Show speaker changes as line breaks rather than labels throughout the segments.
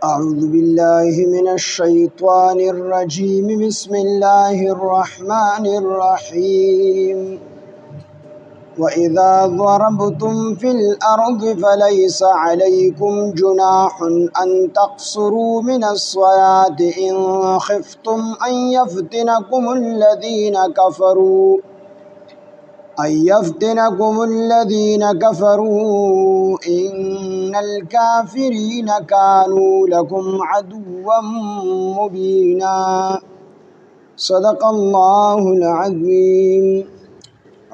أعوذ بالله من الشيطان الرجيم بسم الله الرحمن الرحيم وإذا ضربتم في الأرض فليس عليكم جناح أن تقصروا من الصلاة إن خفتم أن يفتنكم الذين كفروا إن الكافرين كانوا لكم عدوا مبينا صدق الله العظيم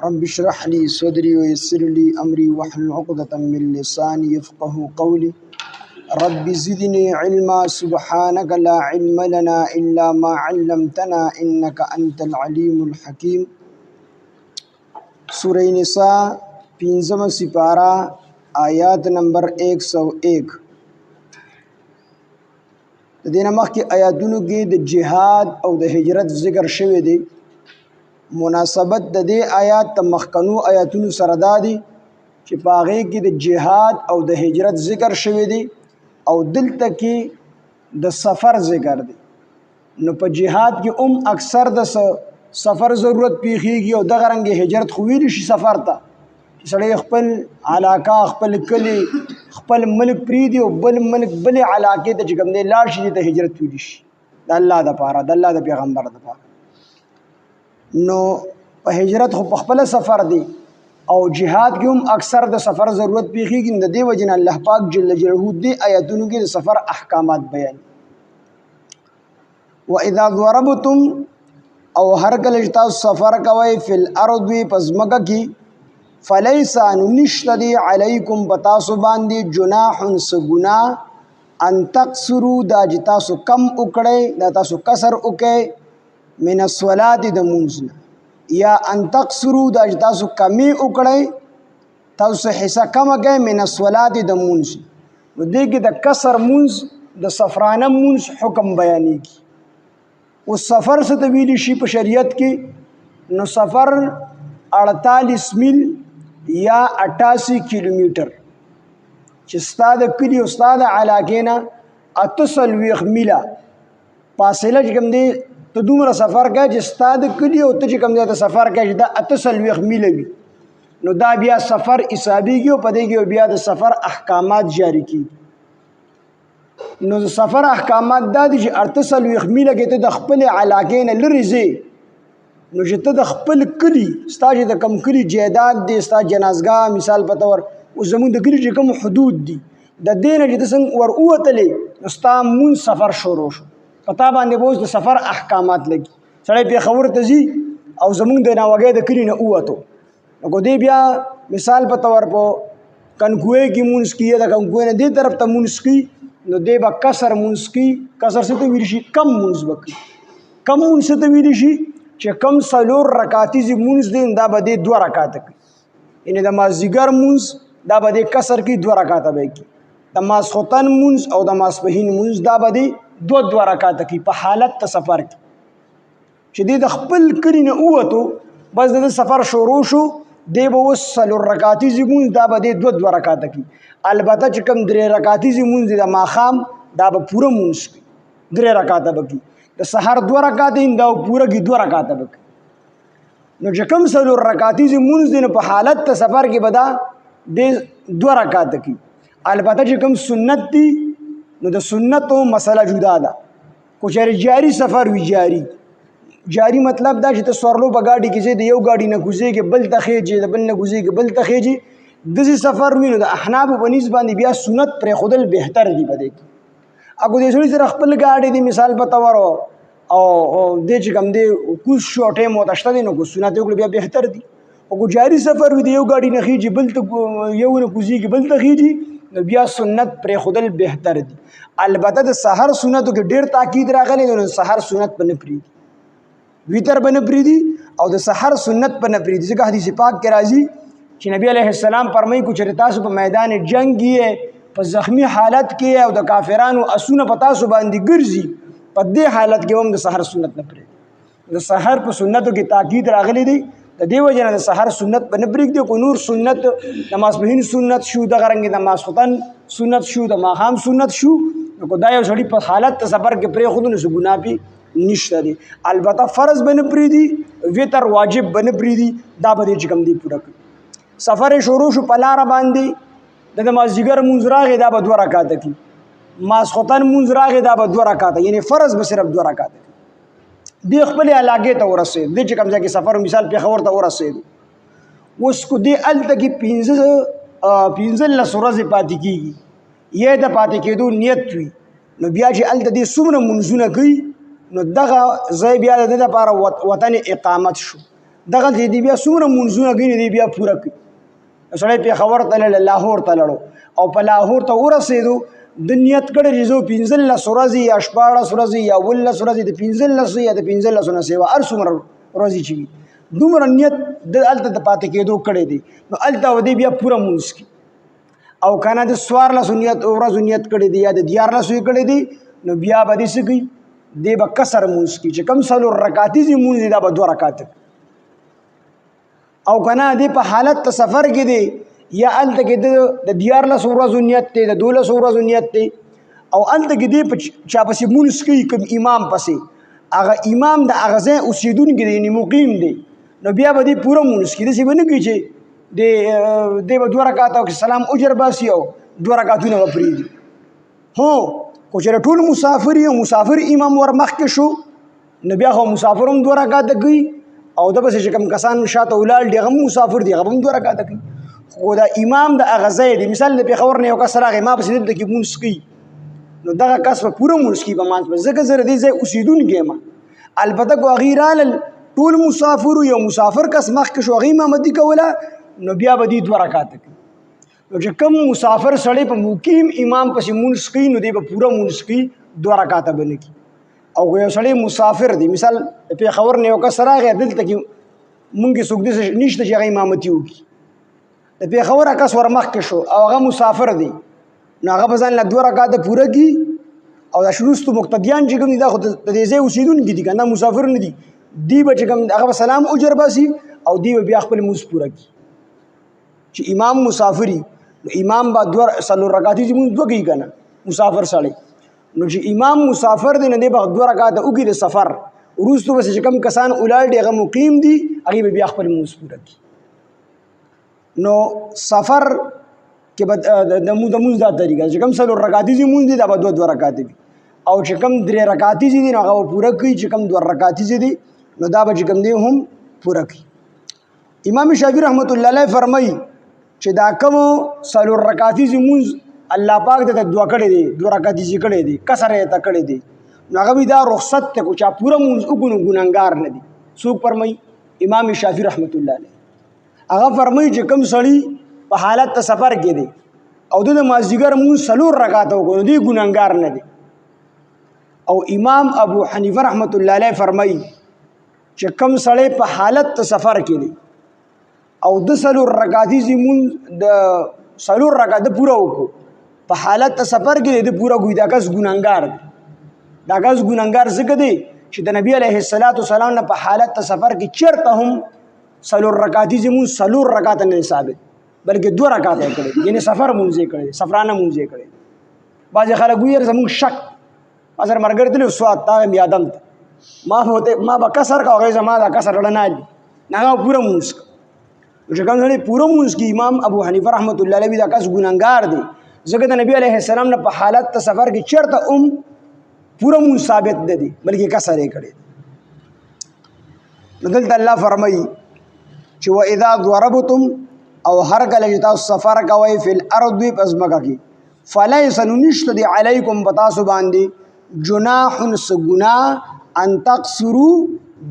رب اشرح لي صدري ويسر لي أمري واحلل عقدة من لساني يفقه قولي رب زدني علما سبحانك لا علم لنا إلا ما علمتنا إنك أنت العليم الحكيم سورہ نساء 15 سپارہ آیات نمبر 101 د دې مخکې آیاتونو کې د جهاد او د هجرت ذکر شوی دی مناسبت د دې آیات ته مخکنو آیاتونو سره دادي چې په هغې کې د جهاد او د هجرت ذکر شوی دی او دلته کې د سفر ذکر دی نو په جهاد کې اکثر د سفر ضرورت پیښیږي او دغه رنګ هجرت خو ویلی شي سفر ته چې سړی خپل علاقه خپل کلی خپل ملک پریږدي او بل ملک بلې علاقې ته چې کوم دی لاړ شي ته هجرت ویلی شي د الله دپاره د الله د پیغمبر دپاره نو په هجرت خو په خپله سفر دی او جهاد کې هم اکثر د سفر ضرورت پیښیږي د دې وجې نه الله پاک جل جلاله دې آیاتونو کې د سفر احکامات بیان وَإِذَا ضَرَبْتُمْ او هر کله چې تاسو سفر کوئ فی الارض پس مکه کې فلیس نشته دی علیکم په تاسو باندې جناح څه ګناه ان تقصروا دا چې تاسو کم وکړئ دا تاسو کسر وکئ من الصلاة د لمونځ نه یا ان تقصروا دا چې تاسو کمی وکړئ تاسو حصه کمه کوئ من الصلاة د لمونځ نو دې کې د کسر مونځ د سفرانه مونځ حکم بیانېږي او سفر څه ته ویلی شي په شریعت کې نو سفر 48 میل یا 88 کیلومیټر چې ستا د کلي او ستا د علاقې نه 48 میله فاصله چې کوم دی ته دومره سفر کوې چې ستا د کلي او ته چې کوم دی ته سفر کوې چې دا 48 میله وي نو دا بیا سفر حسابېږي او په دې کې بیا د سفر احکامات جاری کېږي نو د سفر احکامات دا دي چې 48 میله کې ته د خپل علاقې نه لرې ځې نو چې ته د خپل کلي ستا چې د کم کلي جایداد دی ستا جنازګاه مثال په طور اوس زموږ د کلي چې کوم حدود دي د دې نه چې ته څنګه ور ووتلې نو ستا مونځ سفر شروع شو په تا باندې به اوس د سفر احکامات لګي سړی پېښور ته ځي او زموږ د ناوګۍ د کلي نه ووتو نو کو دې بیا مثال په طور په کنکوې کې مونځ کیه د کنکوې نه دې طرف ته مونځ کی نو دی به کسر مونځ کی کسر څه ته ویلی شي کم مونځ به کوي کم مونځ څه ته ویلی شي چې کم 4 رکعتیزې مونځ دی دا به دی 2 رکعته کوي یعنې د مازدیګر مونځ دا به دی کسر کوي 2 رکعته به کوي د ماسخوتن مونځ او د ماسپښین مونځ دا به دی 2 رکعته کوي په حالت د سفر کې چې دی د خپل کلي نه ووتو بس د سفر شروع شو دی به اوس 4 رکعتیزې مونځ دا به دی 2 رکعته کوي البته چې کوم 3 رکعتیزې مونځ دی د ماښام دا به پوره مونځ کوي 3 رکعته به کوي د سحر 2 رکعته دا پوره کې 2 رکعته به کوي نو چې کوم 4 رکعتیزې مونځ دی نو په حالت د سفر کې به دا د 2 رکعته کوي البته چې کوم سنت دی نو د سنتو مسله جدا ده کو چېرې جاری سفر وي جاری مطلب دا چې ته سورلو په ګاډي کې د یو ګاډي نه کوزېږي بل ته خېجې د بل نه کوزېږي بل ته خېجې داسې سفر وي نو د احنافو په نسبت باندې بیا سنت پرېښودل بهتر دي په دې کې اګو دې سړي سره خپل ګاډي دی مثال په طور او دې چې کوم دی کوز شو ټایم ورته شته دی نو کو سنت وکړو بیا بهتر دي او کو جاري سفر وي د یو ګاډي نه خېجي بل ته یو نه کوزېږي بل ته خېجي نو بیا سنت پرېښودل بهتر دي البته د سحر سنتو کې ډېر تاکید راغلی نو سحر سنت به نه پرېږدي ویتر به نه پرېږدي او د سحر سنت به نه پرېږدي ځکه حدیث پاک کې راځي چې نبی علیه السلام فرمایي کو چې تاسو په میدان جنگ کې په زخمی حالت کې او د کافرانو اسونه په تاسو باندې ګرځي په دې حالت کې هم د سحر سنت نه پرېږدي د سحر په سنتو کې تاکید راغلی دی د دې وجه نه د سحر سنت به نه پرېږدي کو نور سنت د ماسپښین سنت شو دغه رنګې د ماسخوتن سنت شو د ماښام سنت شو نو کو دا یو سړی په حالت ته سفر کې پرې خود نو ګناه پی نشته دی. البته فرض بنه پری دی وتر واجب بنه پری دی دا به چې کم دی پوره کړي. سفر شروع شو په لار باندې د مازیګر مونځ راغی دا به 2 رکعات کی ماسختن مونځ راغی دا به 2 رکعات یعنی فرض به صرف 2 رکعات دی خپل علاقه ته ورسید د چې کوم ځای کې سفر مثال په خبر ته ورسید اوس کو دی الته کې 15 ورځې پاتې کیږي یې د پاتې کېدو نیت وي نو بیا چې الته دې څومره منځونه کوي نو دغه ځای بیا د لپاره وطن اقامت شو دغه دې بیا څومره منځونه کوي دې بیا پوره کوي. سړی په خبر ته لاهور ته لړو او په لاهور ته ورسېدو د نیت کړه چې زه 15 ورځې یا 14 ورځې یا 18 ورځې د 15 یا د 15 نه سیوا هر څومره ورځې چې وي دومره نیت د الته د پاتې کېدو کړی دی نو الته ودی بیا پوره مونځ کی او کنه د 14 نیت ورځو نیت کړی دی یا د 14 کړی دی نو بیا به دې سکی دی به کسر مونځ کی چې کم سلو رکعاتي زی مونځ دا به 2 رکعات او کنه دې په حالت ته سفر کې دی یا الته کې د 14 ورځو نیت دی د 12 ورځو نیت دی او الته کې دی چا پسې مونځ کوي کوم امام پسې هغه امام د هغه ځای اوسیدونکی دی یعنی مقیم دی نو بیا به دې پوره مونځ کوي داسې به نه کوي چې دی به 2 رکعات او سلام اجر باسي او 2 رکعتونه به پرېږدي. هو کو چې ټول مسافر یو مسافر امام ور مخکې شو نو بیا خو مسافر هم 2 رکعات کوي او د بس چې کوم کسان شاته ولاړ دي هغه مسافر دي هغه هم 2 رکعات کوي خو دا امام د هغه ځای دی مثال د پېښور نه یو کس راغی ما پسې دلته کې مونځ کوي نو دغه کس به پوره مونځ کوي په مانځ په ځکه زه د دې ځای اوسېدونکی یم البته کو هغې رالل ټول مسافرو یو مسافر کس مخکې شو هغې امامتي کوله نو بیا به دې 2 رکعاته کوي نو چې کوم مسافر سړی په مقیم امام پسې مونځ کوي نو دی به پوره مونځ کوي 2 رکعاته به نه کوي. او یو سړی مسافر دی مثال د پېښور نه یو کس راغی دلته کې مونږ کې څوک داسې نشته چې هغه امامتي وکړي د پېښور کس ور مخکې شو او هغه مسافر دی نو هغه به ځان له 2 رکعاته پوره کړي او دا شروستو مقتدیان چې کوم دي دا خو د دې ځای اوسېدونکي دي که نه مسافر نه دي دی به چې کوم هغه به سلام اجر باسي او دی به بیا خپل مونځ پوره کړي. چې امام مسافري نو امام به 2 رکعاتي مونځ 2 کوي که نه مسافر سړی نو چې امام مسافر دی نو دی به 2 رکعاته وکړي د سفر وروستو به چې کوم کسان ولاړ دي هغه مقیم دي هغې به بیا خپل مونځ پوره کړي. نو سفر کې د مونځ دا طریقه چې کوم 3 رکعاتي مونځ دي دا به 2 رکعات دي او چې کوم 3 رکعاتي دي نو هغه پوره کوي چې کوم 2 رکعاتي دي نو دا به چې کوم دی هم پوره کوي. امام شافعي رحمت الله علیه فرمایي چې دا کوم 3 رکعاتي مونځ الله پاک د 2 کړي دي 2 رکعاتي کړي دي کسر یې تا کړي دي نو هغه دا رخصت ته کو چې پوره مونځ وګونو ګناګار نه دي. څوک فرمایي امام شافعي رحمت الله علیه هغه فرمایي چې کوم سړی په حالت ته سفر کې دی او د مازدیګر مونځ 3 رکعات وکړو دی ګناګار نه دی. او امام ابو حنیفه رحمت الله علیه فرمایي چې کوم سړی په حالت ته سفر کې دی او د 3 رکعاتي مونځ د 3 رکعات پوره وکړو په حالت ته سفر کې دی پوره ګوي دا کس ګناګار دی. دا کس ګناګار څنګه دی چې د نبی علیه الصلاۃ والسلام نه په حالت ته سفر کې چرته هم 3 رکعاتي مونځ 3 رکعات نه ثابت بلکې 2 رکعات یې کړی یعنی سفر مونځ یې کړی سفرانه مونځ یې کړی. بعضې خلک وایي زموږ شک ما سره ملګری تللی سوات تا مې یادم ته ما به کسر کا هغې زما دا کسر ړه نه دي نه هغه پوره مونځ که چې کوم سړی پوره مونځ کړي امام ابو حنیفه رحمت الله علیه دا کس ګناګار دی ځکه د نبي علیه السلام نه په حالت ته سفر کې چېرته پوره مونځ ثابت نه دي بلکې کسر یې کړی. نو دلته الله فرمایي چې واذا ضربتم او هر کله چې تاسو سفر کوئ فی الارض په ځمکه کې فلیس نشته دی علیکم په تاسو باندې جناح څه ګناه ان تقصروا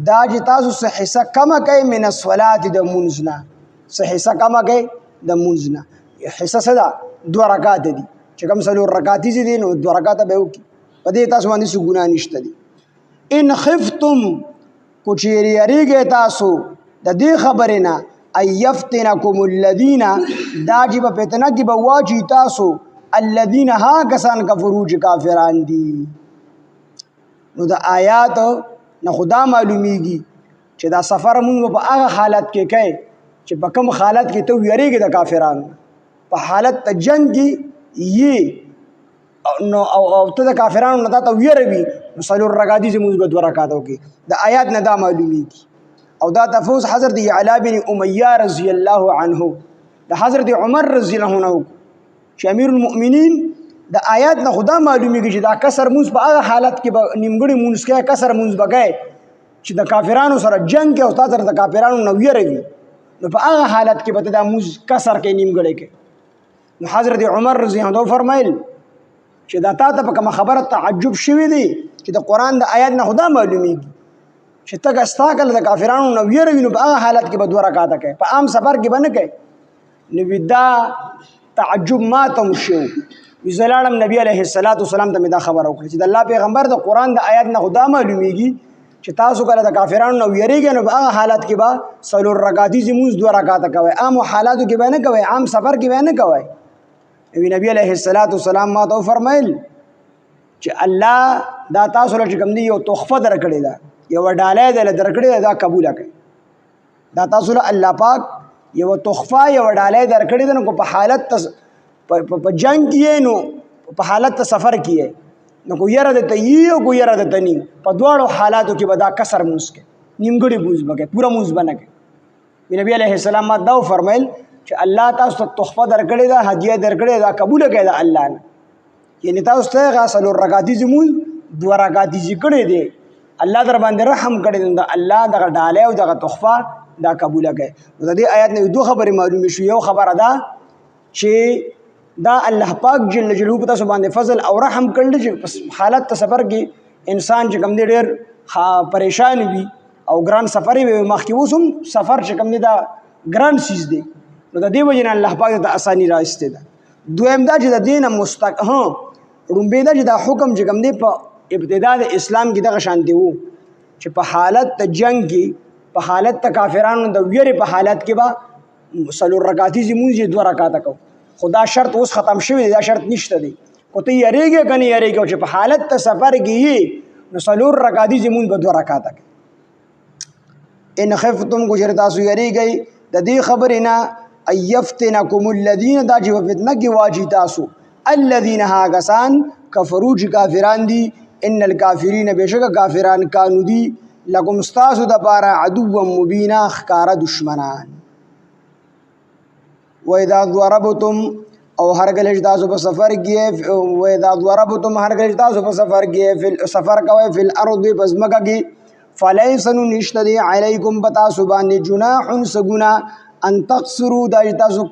دا چې تاسو څه حصه کمه کوئ من الصلات د مونځ نه څه حصه کمه کوئ د مونځ نه حصه څه ده 2 رکعات دي چې کوم 3 رکعاتي دي نو 2 رکعاته به وکړي په دې تاسو باندې څه ګناه نشته دي. ان خفتم کو چیرې یریږئ تاسو د دې خبرې نه ایفتنکم الذین دا چې په فتنه کې به واچي تاسو الذین ها کسان کفرو چې کافران دي. نو د آیات نه خدا معلومیږي چې دا سفر مونږ په هغه حالت کې کوي چې په کوم حالت کې ته ویریږي د کافرانو په حالت ته جنگ کې یې او په حالت ته سفر کې ته ویریږي د کافرانو. نو د آیات نه خدا معلومیږي چې دا سفر مونږ په هغه حالت کې کوي چې په کوم حالت کې ته ویریږي د کافرانو. په حالت ته جنگ کې یې او په حالت ته سفر کې ته ویریږي د کافرانو. نو او ته د کافرانو نه ته ویروي نو څلور رکعاتي لمونځ به 2 رکعات وکړي د آیات نه دا معلومیږي او دا تفوز حضرت علی بن امیہ رضی الله عنه د حضرت عمر رضی الله عنه چې امیر المؤمنین د آیات نه خدا معلومیږي چې دا کسر مونږ په هغه حالت کې به نیمګړی مونږ کې کسر مونږ بګای چې د کافرانو سره جنگ کې او تاسو د کافرانو نو ویروي نو په هغه حالت کې به دا مونږ کسر کې نیمګړی کې نو حضرت عمر رضی الله عنه فرمایل چې دا تاسو په کوم خبره تعجب شوی دی چې د قران د آیات نه خدا معلومیږي چې تک استاکل د کافرانو نو ویروي نو په هغه حالت کې به 2 رکعات کوي په عام سفر کې باندې کوي نو ودا تعجب ما تم شو وزلالم نبی علیہ الصلوۃ والسلام ته دا خبر او چې د الله پیغمبر د قران د آیات نه خدا معلومیږي چې تاسو کله د کافرانو نو ویریږئ نو په هغه حالت کې به څلور رکعاتي لمونځ 2 رکعات کوي عام حالاتو کې به نه کوي عام سفر کې به نه کوي نبی علیہ الصلوۃ والسلام ما ته فرمایل چې الله دا تاسو له کوم دی یو تحفه درکړی دا یو ډالۍ ده درکړی دا قبول کړئ دا تاسو له الله پاک یو تحفه یو ډالۍ درکړی ده نو په حالت په جنگ کې نو په حالت سفر کې نو کو یره د ته کو یره د تنی په دواړو حالاتو کې به دا کسر موږ کې نیمګړی بوز بګه پورا موږ بنګه نبی علیہ السلام ما دا فرمایل چې الله تاسو ته تحفه درکړی دا هدیه درکړی دا قبول کړئ دا الله نه یعنی تاسو ته غسل رکعاتي زمون 2 رکعاتي ذکر دی الله در باندې رحم کړی دا الله دغه ډاله او دغه تحفه دا قبول کړي نو د دې آیات نه دوه خبرې معلومه شو یو خبره ده چې دا الله پاک جل جلاله په تاسو باندې فضل او رحم کړل چې حالت سفر کې انسان چې کم دی ډېر پریشان وي او ګران سفر وي مخکې وسم سفر چې کم دی دا ګران سیز دی نو د دې وجه نه الله پاک ته اساني راځته ده دویم دا چې د دین رومبه دا چې دا حکم چې کم دی په ابتدا د اسلام کې دغه شان دی وو چې په حالت ته جنگ کې په حالت ته کافرانو د ویری په حالت کې با څلور رکعاتي لمونځ 2 رکعات کو خدا شرط اوس ختم شوی دا شرط نشته دی کو ته یریږي کني یریږي چې په حالت ته سفر کې نو څلور رکعاتي لمونځ به 2 رکعات کوي ان خفتم کو شرط تاسو یریږي د دې خبرینا ايفتنکم الذين دا چې فتنه کې واجی تاسو الذين هاغسان کفروا چې کافران دي ان الکافرین بشک کافران کانو دي لکم استاسو د پاره عدو مبینا خکار دشمنان و اذا ضربتم او هر کله تاسو په سفر کې و اذا ضربتم هر کله تاسو په سفر کې فل سفر کوي فل ارض پسمکه کې فليس نشتدي علیکم بتا سبحان جناح سغنا ان تقصروا د تاسو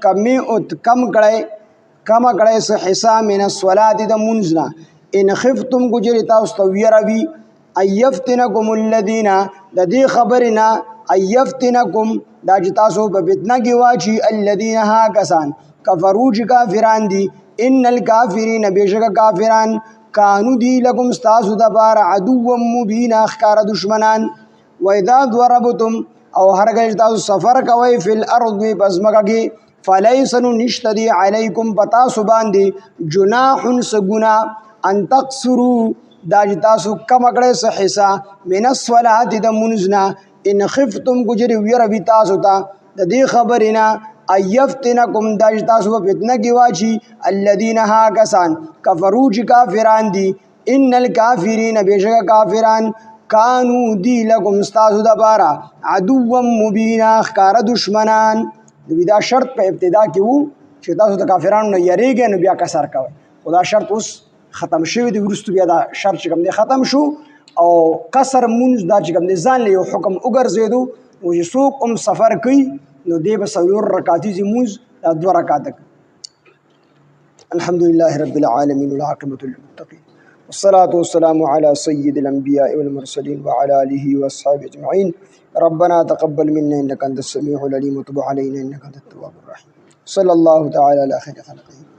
کم کړه سه حساب من الصلاه د منزنا ان خفتم گجری تاسو تو ویروی ایفتنکم الذین د دې خبرنا ایفتنکم دا چې تاسو په فتنه کې واچي الذین ها کسان کفروا چې کافران دي ان الکافرین بشک کافران کانو دی لکم استاسو د بار عدو مبین اخکار دشمنان و اذا ضربتم او هرگز تاسو سفر کوي فل ارض پسمکه کې فلیس نشتدی علیکم پتا سبحان دی جناح سگنا ان تقصروا دا چې تاسو کم کړه سه حصہ من الصلاه د منزنا ان خفتم گجری ویروی تاسو ته د دې خبرینا ایفتنکم دا چې تاسو په فتنه کې واچي الذین ها کسان کفروا چې کافران دي ان الکافرین بشک کافران کانو دی لکم استاسو د بارا عدو مبینا خکار دشمنان دا شرط په ابتدا کې وو چې تاسو د کافرانو نه یریږئ نو بیا کسر کوي خدا شرط اوس ختم شوی دی ورستو بیا دا شرط کوم دی ختم شو او کسر مونږ دا چې کوم دی ځان له حکم وګرځیدو او چې څوک سفر کوي نو دی به څلور رکعاتي مونږ 2 رکعات الحمدلله رب العالمین والعاقبۃ للمتقین والصلاة والسلام على سيد الأنبياء والمرسلين وعلى آله وأصحابه أجمعين ربنا تقبل منا إنك أنت السميع العليم وتب علينا إنك أنت التواب الرحيم صلى الله تعالى على خير خلقه